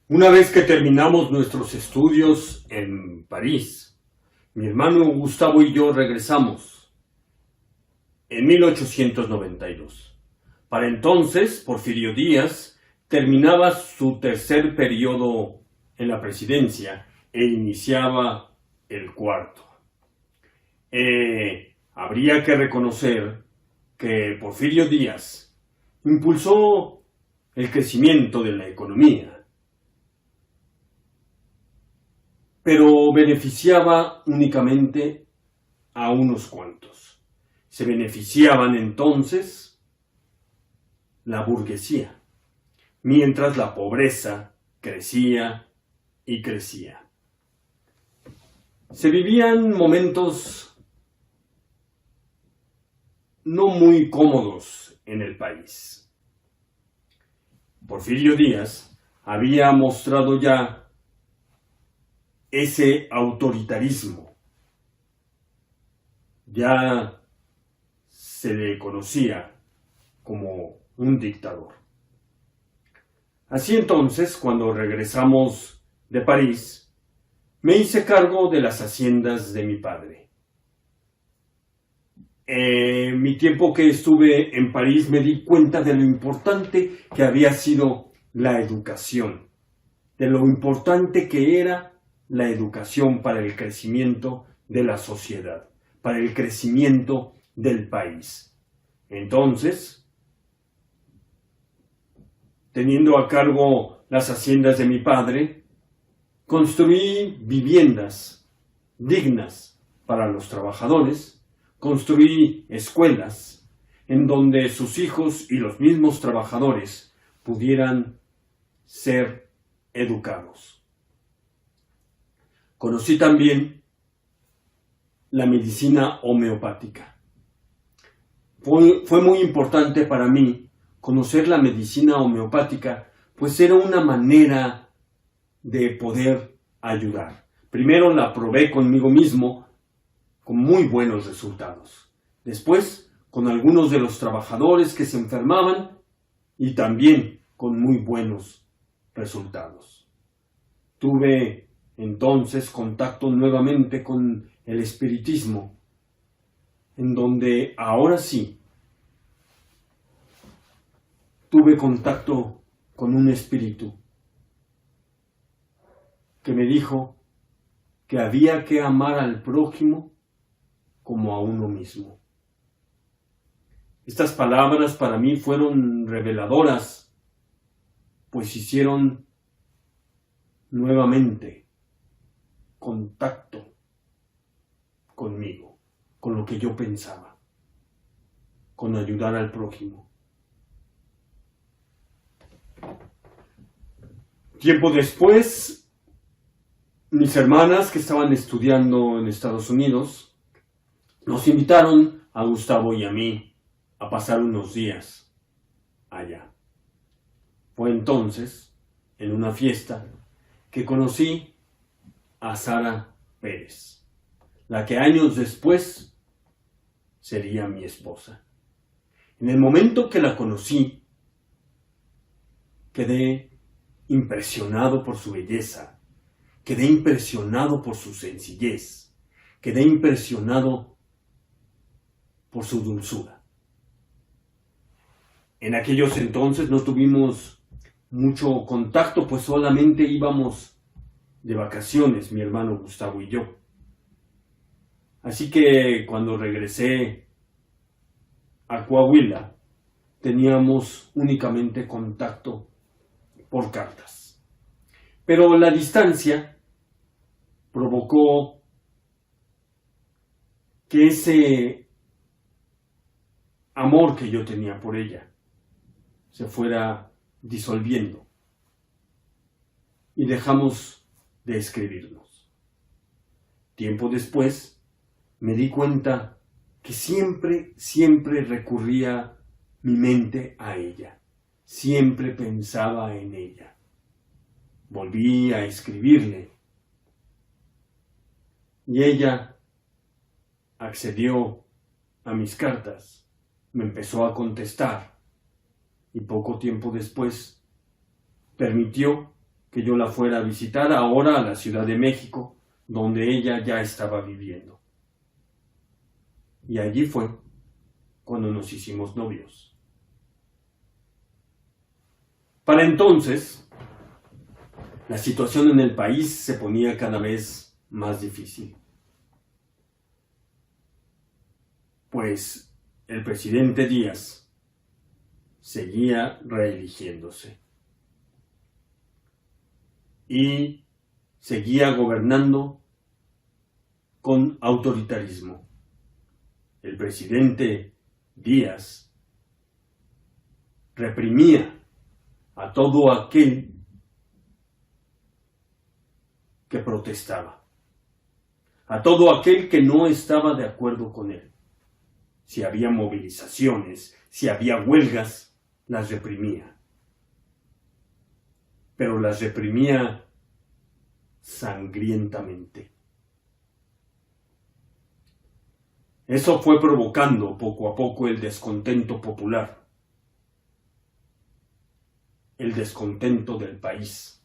Una vez que terminamos nuestros estudios en París, mi hermano Gustavo y yo regresamos en 1892. Para entonces, Porfirio Díaz terminaba su tercer periodo en la presidencia e iniciaba el cuarto. Habría que reconocer que Porfirio Díaz impulsó el crecimiento de la economía, pero beneficiaba únicamente a unos cuantos. Se beneficiaban entonces la burguesía, mientras la pobreza crecía y crecía. Se vivían momentos no muy cómodos en el país. Porfirio Díaz había mostrado ya ese autoritarismo. Ya se le conocía como un dictador. Así entonces, cuando regresamos de París, me hice cargo de las haciendas de mi padre. En mi tiempo que estuve en París me di cuenta de lo importante que había sido la educación, de lo importante que era la educación para el crecimiento de la sociedad, para el crecimiento del país. Entonces, teniendo a cargo las haciendas de mi padre, construí viviendas dignas para los trabajadores, construí escuelas en donde sus hijos y los mismos trabajadores pudieran ser educados. Conocí también la medicina homeopática. Fue muy importante para mí conocer la medicina homeopática, pues era una manera de poder ayudar. Primero la probé conmigo mismo con muy buenos resultados. Después, con algunos de los trabajadores que se enfermaban y también con muy buenos resultados. Tuve entonces contacto nuevamente con el espiritismo, en donde ahora sí tuve contacto con un espíritu que me dijo que había que amar al prójimo como a uno mismo. Estas palabras para mí fueron reveladoras, pues hicieron nuevamente contacto conmigo, con lo que yo pensaba, con ayudar al prójimo. Tiempo después, mis hermanas que estaban estudiando en Estados Unidos nos invitaron a Gustavo y a mí a pasar unos días allá. Fue entonces, en una fiesta, que conocí a Sara Pérez, la que años después sería mi esposa. En el momento que la conocí, quedé impresionado por su belleza, quedé impresionado por su sencillez, quedé impresionado por su dulzura. En aquellos entonces no tuvimos mucho contacto, pues solamente íbamos de vacaciones, mi hermano Gustavo y yo. Así que cuando regresé a Coahuila, teníamos únicamente contacto por cartas. Pero la distancia provocó que ese amor que yo tenía por ella se fuera disolviendo y dejamos de escribirnos. Tiempo después me di cuenta que siempre recurría mi mente a ella, siempre pensaba en ella. Volví a escribirle y ella accedió a mis cartas, me empezó a contestar y poco tiempo después permitió que yo la fuera a visitar ahora a la Ciudad de México, donde ella ya estaba viviendo. Y allí fue cuando nos hicimos novios. Para entonces, la situación en el país se ponía cada vez más difícil. Pues el presidente Díaz seguía reeligiéndose y seguía gobernando con autoritarismo. El presidente Díaz reprimía a todo aquel que protestaba, a todo aquel que no estaba de acuerdo con él. Si había movilizaciones, si había huelgas, las reprimía. Pero las reprimía sangrientamente. Eso fue provocando poco a poco el descontento popular, el descontento del país.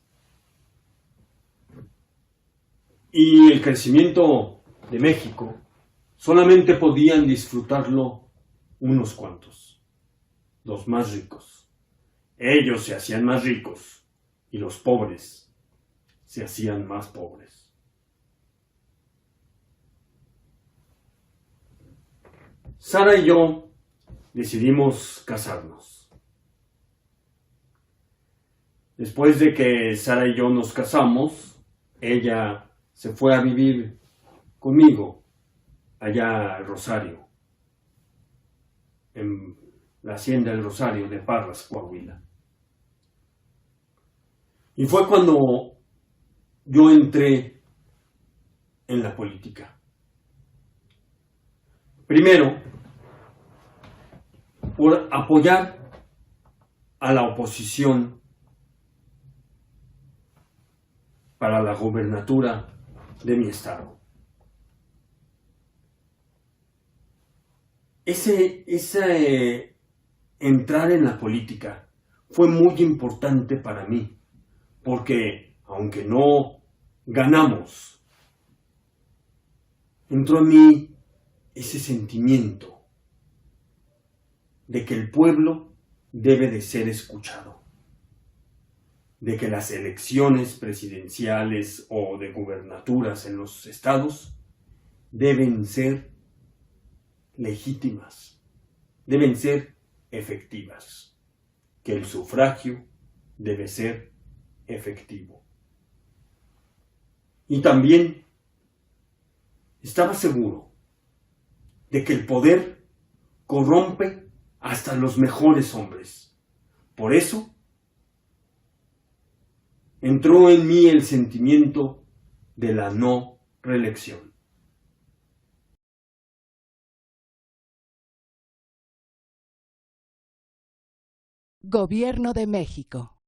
Y el crecimiento de México solamente podían disfrutarlo unos cuantos, los más ricos. Ellos se hacían más ricos y los pobres se hacían más pobres. Sara y yo decidimos casarnos. Después de que Sara y yo nos casamos, ella se fue a vivir conmigo allá al Rosario, en la hacienda del Rosario de Parras, Coahuila. Y fue cuando yo entré en la política. Primero, por apoyar a la oposición para la gobernatura de mi estado. Entrar en la política fue muy importante para mí, porque aunque no ganamos, entró en mí ese sentimiento de que el pueblo debe de ser escuchado, de que las elecciones presidenciales o de gubernaturas en los estados deben ser legítimas, deben ser efectivas, que el sufragio debe ser efectivo. Y también estaba seguro de que el poder corrompe hasta los mejores hombres. Por eso entró en mí el sentimiento de la no reelección. Gobierno de México.